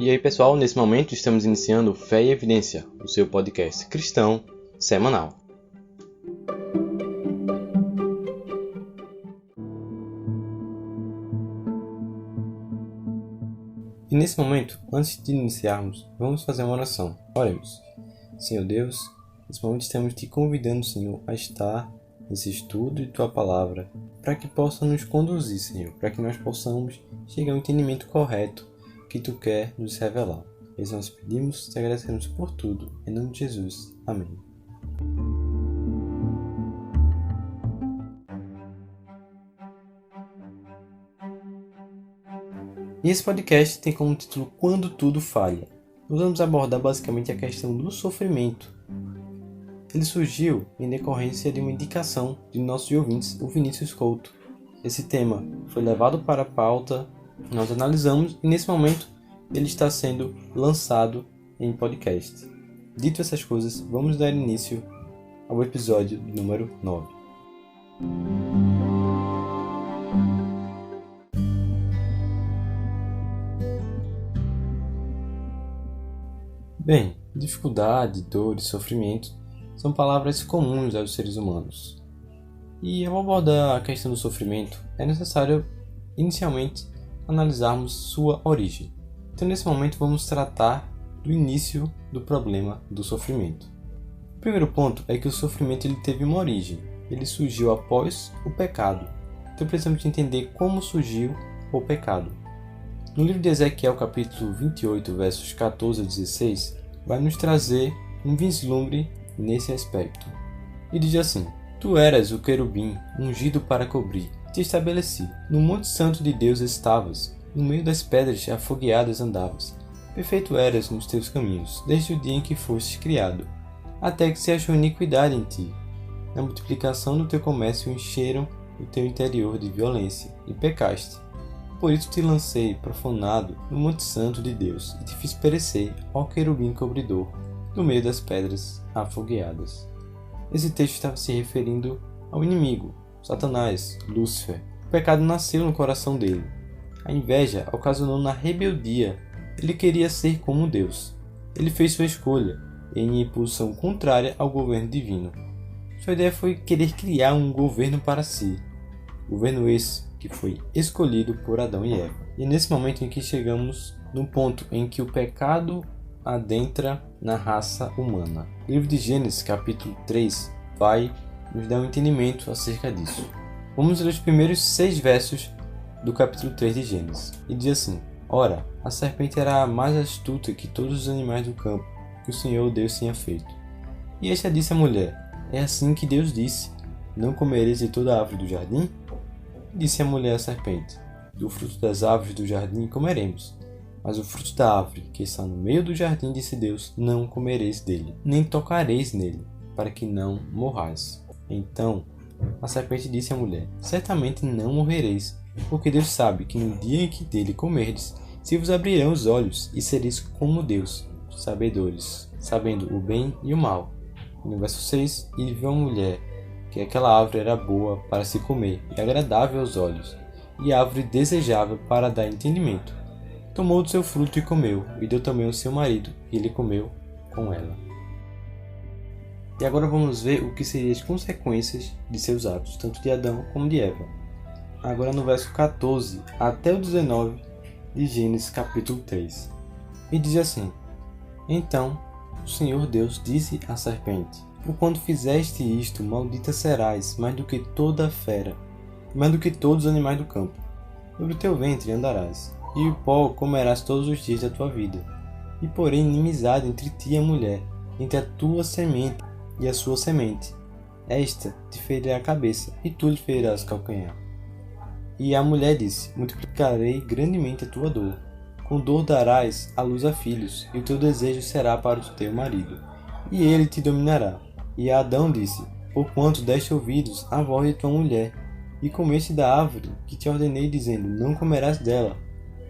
E aí pessoal, nesse momento estamos iniciando Fé e Evidência, o seu podcast cristão semanal. E nesse momento, antes de iniciarmos, vamos fazer uma oração. Oremos. Senhor Deus, nesse momento estamos te convidando, Senhor, a estar nesse estudo de Tua Palavra, para que possa nos conduzir, Senhor, para que nós possamos chegar ao entendimento correto que Tu quer nos revelar. E nós pedimos e te agradecemos por tudo. Em nome de Jesus. Amém. E esse podcast tem como título Quando Tudo Falha. Nós vamos abordar basicamente a questão do sofrimento. Ele surgiu em decorrência de uma indicação de nossos ouvintes, o Vinícius Couto. Esse tema foi levado para a pauta, nós analisamos e nesse momento ele está sendo lançado em podcast. Dito essas coisas, vamos dar início ao episódio número 9. Bem, dificuldade, dor e sofrimento são palavras comuns aos seres humanos. E ao abordar a questão do sofrimento, é necessário, inicialmente, analisarmos sua origem. Então, nesse momento, vamos tratar do início do problema do sofrimento. O primeiro ponto é que o sofrimento ele teve uma origem. Ele surgiu após o pecado. Então, precisamos entender como surgiu o pecado. No livro de Ezequiel, capítulo 28, versos 14 a 16, vai nos trazer um vislumbre nesse aspecto. E diz assim: Tu eras o querubim, ungido para cobrir, te estabeleci. No monte santo de Deus estavas, no meio das pedras afogueadas andavas. Perfeito eras nos teus caminhos, desde o dia em que fostes criado, até que se achou iniquidade em ti. Na multiplicação do teu comércio encheram o teu interior de violência, e pecaste. Por isso te lancei profanado no monte santo de Deus, e te fiz perecer, ó querubim cobridor, no meio das pedras afogueadas. Esse texto estava se referindo ao inimigo, Satanás, Lúcifer. O pecado nasceu no coração dele. A inveja ocasionou na rebeldia. Ele queria ser como Deus. Ele fez sua escolha em impulsão contrária ao governo divino. Sua ideia foi querer criar um governo para si. Governo esse que foi escolhido por Adão e Eva. E é nesse momento em que chegamos no ponto em que o pecado adentra na raça humana. O livro de Gênesis, capítulo 3, vai nos dar um entendimento acerca disso. Vamos ler os primeiros 6 versos do capítulo 3 de Gênesis. E diz assim: Ora, a serpente era a mais astuta que todos os animais do campo que o Senhor Deus tinha feito. E esta disse à mulher: É assim que Deus disse: Não comereis de toda a árvore do jardim? Disse a mulher à serpente: Do fruto das árvores do jardim comeremos, mas o fruto da árvore que está no meio do jardim, disse Deus, não comereis dele, nem tocareis nele, para que não morrais. Então a serpente disse à mulher: Certamente não morrereis, porque Deus sabe que no dia em que dele comerdes, se vos abrirão os olhos, e sereis como Deus, sabedores, sabendo o bem e o mal. E no verso 6, e viu a mulher que aquela árvore era boa para se comer, e agradável aos olhos, e árvore desejável para dar entendimento. Tomou do seu fruto e comeu, e deu também ao seu marido, e ele comeu com ela. E agora vamos ver o que seriam as consequências de seus atos, tanto de Adão como de Eva. Agora no verso 14 até o 19 de Gênesis capítulo 3. E diz assim: Então o Senhor Deus disse à serpente: Por quando fizeste isto, maldita serás, mais do que toda a fera, mais do que todos os animais do campo. Sobre o teu ventre andarás, e o pó comerás todos os dias da tua vida. E porém inimizade entre ti e a mulher, entre a tua semente e a sua semente. Esta te ferirá a cabeça, e tu lhe ferirás o calcanhar. E a mulher disse: Multiplicarei grandemente a tua dor. Com dor darás à luz a filhos, e o teu desejo será para o teu marido, e ele te dominará. E a Adão disse: Porquanto deste ouvidos à voz de tua mulher, e comeste da árvore que te ordenei, dizendo: Não comerás dela.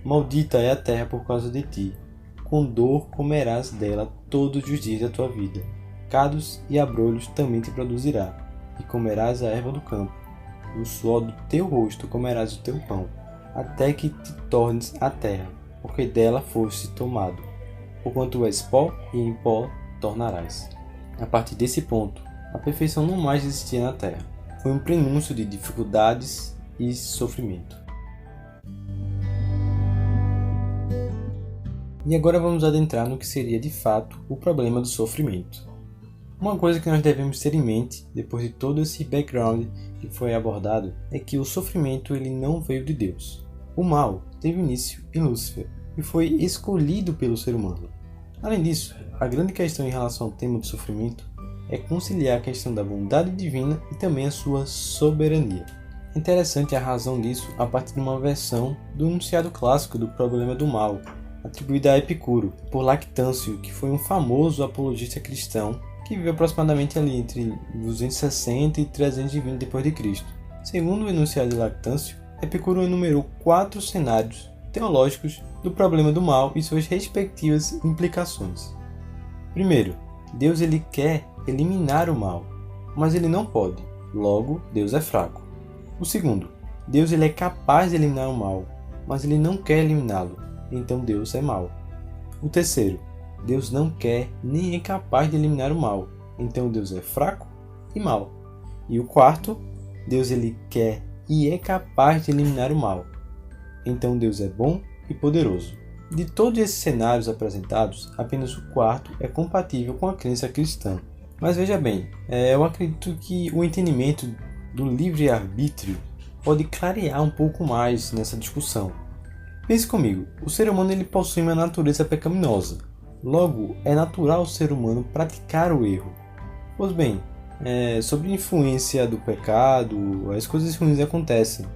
Maldita é a terra por causa de ti. Com dor comerás dela todos os dias da tua vida. Cados e abrolhos também te produzirá, e comerás a erva do campo. No suor do teu rosto comerás o teu pão, até que te tornes a terra, porque dela foste tomado. Porquanto és pó, e em pó tornarás. A partir desse ponto, a perfeição não mais existia na Terra. Foi um prenúncio de dificuldades e sofrimento. E agora vamos adentrar no que seria de fato o problema do sofrimento. Uma coisa que nós devemos ter em mente, depois de todo esse background que foi abordado, é que o sofrimento ele não veio de Deus. O mal teve início em Lúcifer e foi escolhido pelo ser humano. Além disso, a grande questão em relação ao tema do sofrimento é conciliar a questão da bondade divina e também a sua soberania. Interessante a razão disso a partir de uma versão do enunciado clássico do problema do mal, atribuída a Epicuro, por Lactâncio, que foi um famoso apologista cristão que viveu aproximadamente ali entre 260 e 320 d.C. Segundo o enunciado de Lactâncio, Epicuro enumerou 4 cenários teológicos do problema do mal e suas respectivas implicações. Primeiro, Deus ele quer eliminar o mal, mas ele não pode, logo Deus é fraco. O segundo, Deus ele é capaz de eliminar o mal, mas ele não quer eliminá-lo, então Deus é mau. O terceiro, Deus não quer nem é capaz de eliminar o mal, então Deus é fraco e mau. E o quarto, Deus ele quer e é capaz de eliminar o mal, então Deus é bom e poderoso. De todos esses cenários apresentados, apenas o quarto é compatível com a crença cristã. Mas veja bem, eu acredito que o entendimento do livre-arbítrio pode clarear um pouco mais nessa discussão. Pense comigo, o ser humano ele possui uma natureza pecaminosa. Logo, é natural o ser humano praticar o erro. Pois bem, sob a influência do pecado, as coisas ruins acontecem,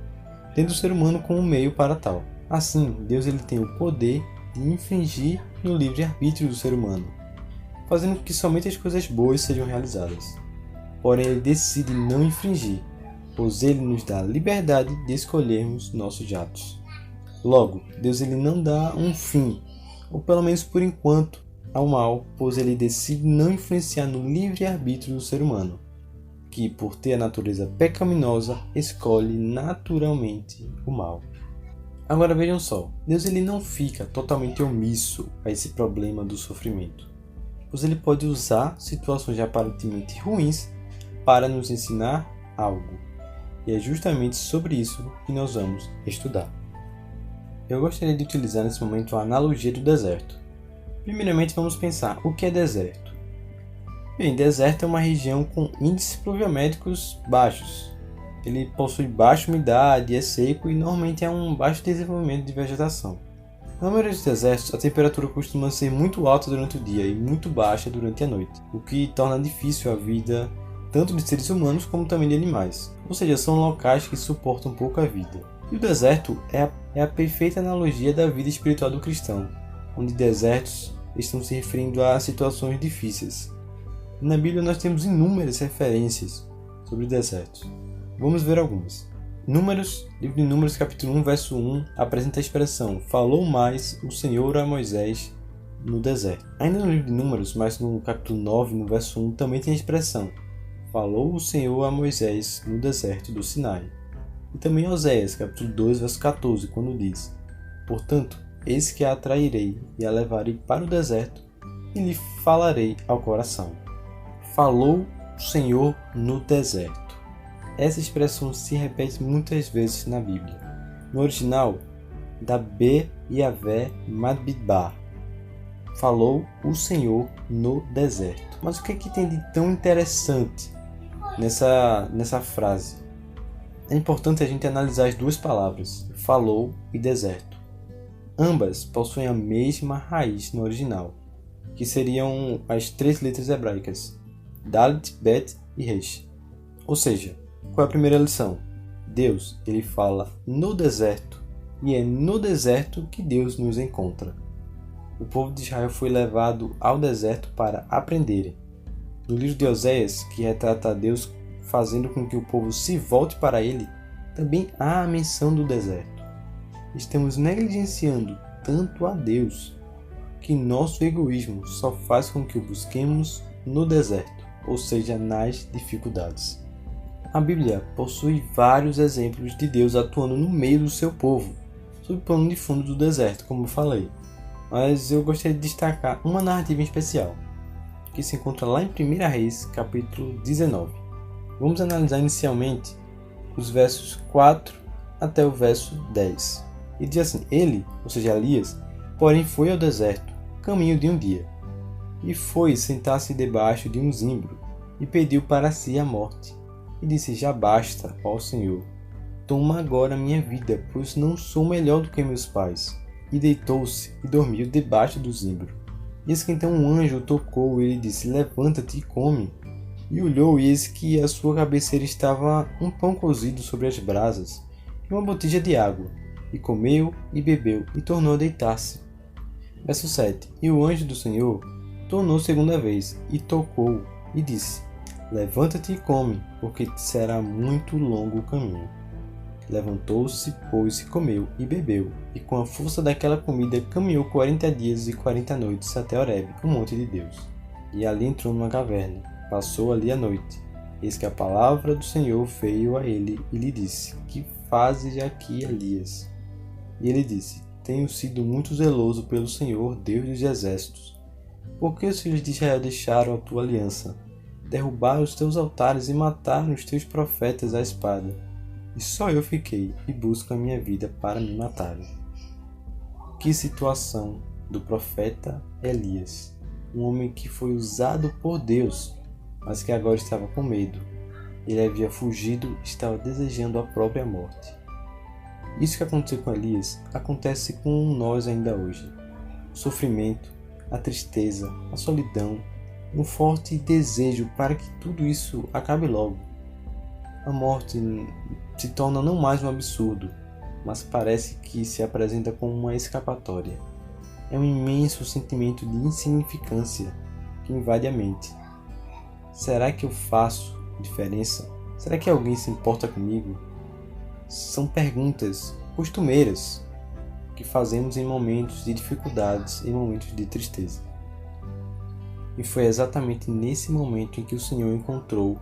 tendo o ser humano como meio para tal. Assim, Deus ele tem o poder de infringir no livre-arbítrio do ser humano, fazendo com que somente as coisas boas sejam realizadas. Porém, ele decide não infringir, pois ele nos dá a liberdade de escolhermos nossos atos. Logo, Deus ele não dá um fim, ou pelo menos por enquanto, ao mal, pois ele decide não influenciar no livre-arbítrio do ser humano, que, por ter a natureza pecaminosa, escolhe naturalmente o mal. Agora vejam só, Deus ele não fica totalmente omisso a esse problema do sofrimento, pois ele pode usar situações aparentemente ruins para nos ensinar algo, e é justamente sobre isso que nós vamos estudar. Eu gostaria de utilizar nesse momento a analogia do deserto. Primeiramente vamos pensar, o que é deserto? Bem, deserto é uma região com índices pluviométricos baixos. Ele possui baixa umidade, é seco e normalmente há um baixo desenvolvimento de vegetação. Na maioria dos desertos, a temperatura costuma ser muito alta durante o dia e muito baixa durante a noite, o que torna difícil a vida tanto de seres humanos como também de animais. Ou seja, são locais que suportam pouco a vida. E o deserto é a perfeita analogia da vida espiritual do cristão, onde desertos estão se referindo a situações difíceis. Na Bíblia nós temos inúmeras referências sobre desertos. Vamos ver algumas. Livro de Números, capítulo 1, verso 1, apresenta a expressão "Falou mais o Senhor a Moisés no deserto". Ainda no livro de Números, mas no capítulo 9, no verso 1, também tem a expressão "Falou o Senhor a Moisés no deserto do Sinai". E também em Oséias, capítulo 2, verso 14, quando diz: "Portanto, eis que a atrairei e a levarei para o deserto e lhe falarei ao coração". Falou o Senhor no deserto. Essa expressão se repete muitas vezes na Bíblia. No original, da Be Yavé Madbidbar. Falou o Senhor no deserto. Mas o que tem de tão interessante nessa frase? É importante a gente analisar as duas palavras, falou e deserto. Ambas possuem a mesma raiz no original, que seriam as 3 letras hebraicas, Dalet, Bet e Resh. Ou seja, qual é a primeira lição? Deus, ele fala no deserto, e é no deserto que Deus nos encontra. O povo de Israel foi levado ao deserto para aprenderem. No livro de Oséias, que retrata a Deus fazendo com que o povo se volte para ele, também há a menção do deserto. Estamos negligenciando tanto a Deus, que nosso egoísmo só faz com que o busquemos no deserto, ou seja, nas dificuldades. A Bíblia possui vários exemplos de Deus atuando no meio do seu povo. sob o plano de fundo do deserto, como eu falei. Mas eu gostaria de destacar uma narrativa em especial, que se encontra lá em 1 Reis, capítulo 19. Vamos analisar inicialmente os versos 4 até o verso 10. E diz assim: Ele, ou seja, Elias, porém foi ao deserto, caminho de um dia, e foi sentar-se debaixo de um zimbro, e pediu para si a morte. E disse: Já basta, ó Senhor, toma agora minha vida, pois não sou melhor do que meus pais. E deitou-se e dormiu debaixo do zimbro. Eis que então um anjo o tocou e lhe disse: Levanta-te e come. E olhou, e eis que à sua cabeceira estava um pão cozido sobre as brasas e uma botija de água. E comeu e bebeu e tornou a deitar-se. Verso 7. E o anjo do Senhor tornou segunda vez e tocou e disse: Levanta-te e come, porque te será muito longo o caminho. Levantou-se, pois, e comeu e bebeu, e com a força daquela comida caminhou 40 dias e 40 noites até Horebe, o monte de Deus. E ali entrou numa caverna, passou ali a noite. Eis que a palavra do Senhor veio a ele e lhe disse: Que fazes aqui, Elias? E ele disse: Tenho sido muito zeloso pelo Senhor, Deus dos exércitos. Por que os filhos de Israel deixaram a tua aliança, derrubaram os teus altares e mataram os teus profetas à espada? E só eu fiquei e busco a minha vida para me matarem. Que situação do profeta Elias, um homem que foi usado por Deus, mas que agora estava com medo. Ele havia fugido e estava desejando a própria morte. Isso que aconteceu com Elias acontece com nós ainda hoje. O sofrimento, a tristeza, a solidão, um forte desejo para que tudo isso acabe logo. A morte se torna não mais um absurdo, mas parece que se apresenta como uma escapatória. É um imenso sentimento de insignificância que invade a mente. Será que eu faço diferença? Será que alguém se importa comigo? São perguntas costumeiras que fazemos em momentos de dificuldades, em momentos de tristeza. E foi exatamente nesse momento em que o Senhor encontrou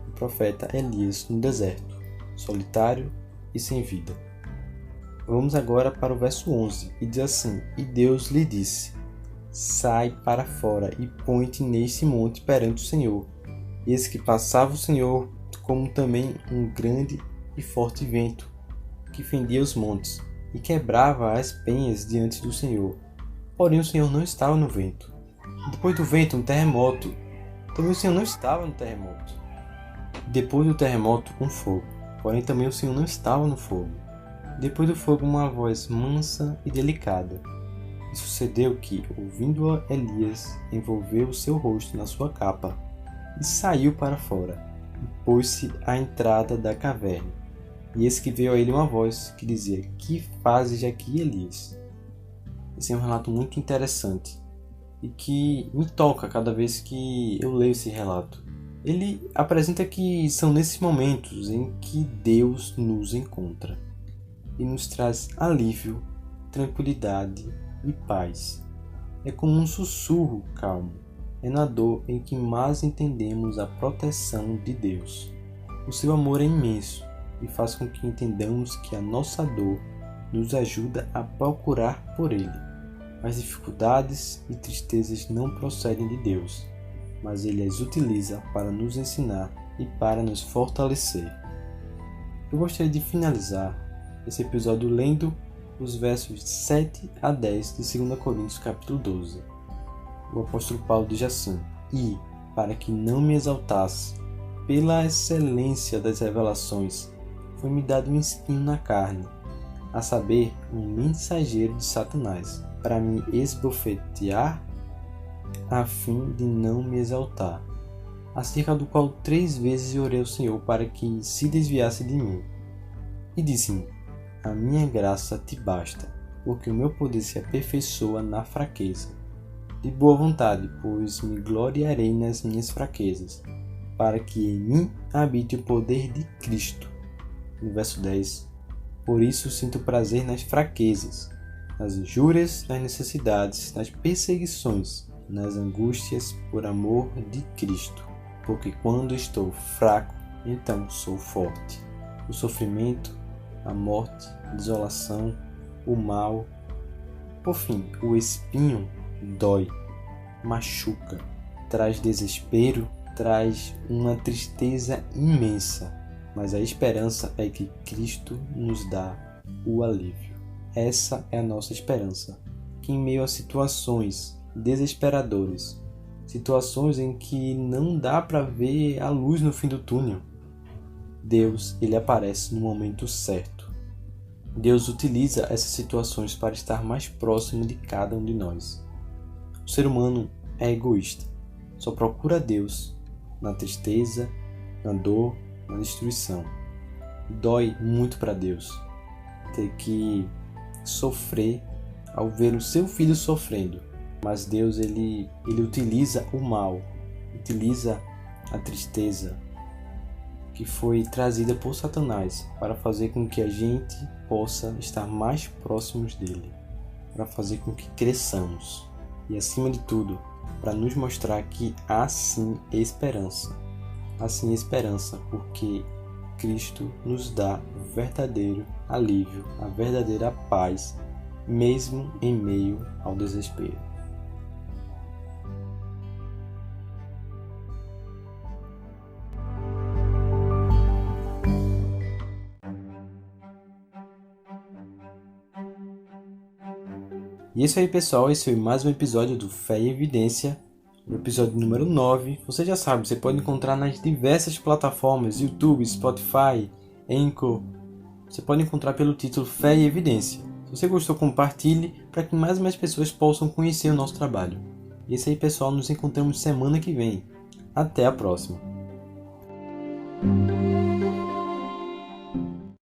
o profeta Elias no deserto, solitário e sem vida. Vamos agora para o verso 11, e diz assim: E Deus lhe disse: Sai para fora e põe-te neste monte perante o Senhor. Eis que passava o Senhor, como também um grande e forte vento, que fendia os montes, e quebrava as penhas diante do Senhor. Porém o Senhor não estava no vento. Depois do vento, um terremoto. Também o Senhor não estava no terremoto. Depois do terremoto, um fogo. Porém também o Senhor não estava no fogo. Depois do fogo, uma voz mansa e delicada. E sucedeu que, ouvindo-a, Elias envolveu o seu rosto na sua capa e saiu para fora, e pôs-se à entrada da caverna. E eis que veio a ele uma voz que dizia: Que fazes aqui, Elias? Esse é um relato muito interessante e que me toca cada vez que eu leio esse relato. Ele apresenta que são nesses momentos em que Deus nos encontra e nos traz alívio, tranquilidade e paz. É como um sussurro calmo. É na dor em que mais entendemos a proteção de Deus. O seu amor é imenso e faz com que entendamos que a nossa dor nos ajuda a procurar por Ele. As dificuldades e tristezas não procedem de Deus, mas Ele as utiliza para nos ensinar e para nos fortalecer. Eu gostaria de finalizar esse episódio lendo os versos 7 a 10 de 2 Coríntios capítulo 12. O apóstolo Paulo diz assim: E, para que não me exaltasse, pela excelência das revelações, foi-me dado um espinho na carne, a saber, um mensageiro de Satanás, para me esbofetear, a fim de não me exaltar, acerca do qual 3 vezes orei ao Senhor para que se desviasse de mim. E disse-me: A minha graça te basta, porque o meu poder se aperfeiçoa na fraqueza. De boa vontade, pois me gloriarei nas minhas fraquezas, para que em mim habite o poder de Cristo. No verso 10. Por isso sinto prazer nas fraquezas, nas injúrias, nas necessidades, nas perseguições, nas angústias por amor de Cristo. Porque quando estou fraco, então sou forte. O sofrimento, a morte, a desolação, o mal. Por fim, o espinho dói, machuca, traz desespero, traz uma tristeza imensa, mas a esperança é que Cristo nos dá o alívio. Essa é a nossa esperança, que em meio a situações desesperadoras, situações em que não dá para ver a luz no fim do túnel, Deus, ele aparece no momento certo. Deus utiliza essas situações para estar mais próximo de cada um de nós. O ser humano é egoísta, só procura Deus na tristeza, na dor, na destruição. Dói muito para Deus ter que sofrer ao ver o seu filho sofrendo, mas Deus ele utiliza o mal, utiliza a tristeza que foi trazida por Satanás para fazer com que a gente possa estar mais próximos dele, para fazer com que cresçamos e, acima de tudo, para nos mostrar que há sim esperança. Há sim esperança porque Cristo nos dá o verdadeiro alívio, a verdadeira paz, mesmo em meio ao desespero. E é isso aí, pessoal, esse foi mais um episódio do Fé e Evidência, no episódio número 9. Você já sabe, você pode encontrar nas diversas plataformas, YouTube, Spotify, Anchor. Você pode encontrar pelo título Fé e Evidência. Se você gostou, compartilhe para que mais e mais pessoas possam conhecer o nosso trabalho. E é isso aí, pessoal, nos encontramos semana que vem. Até a próxima!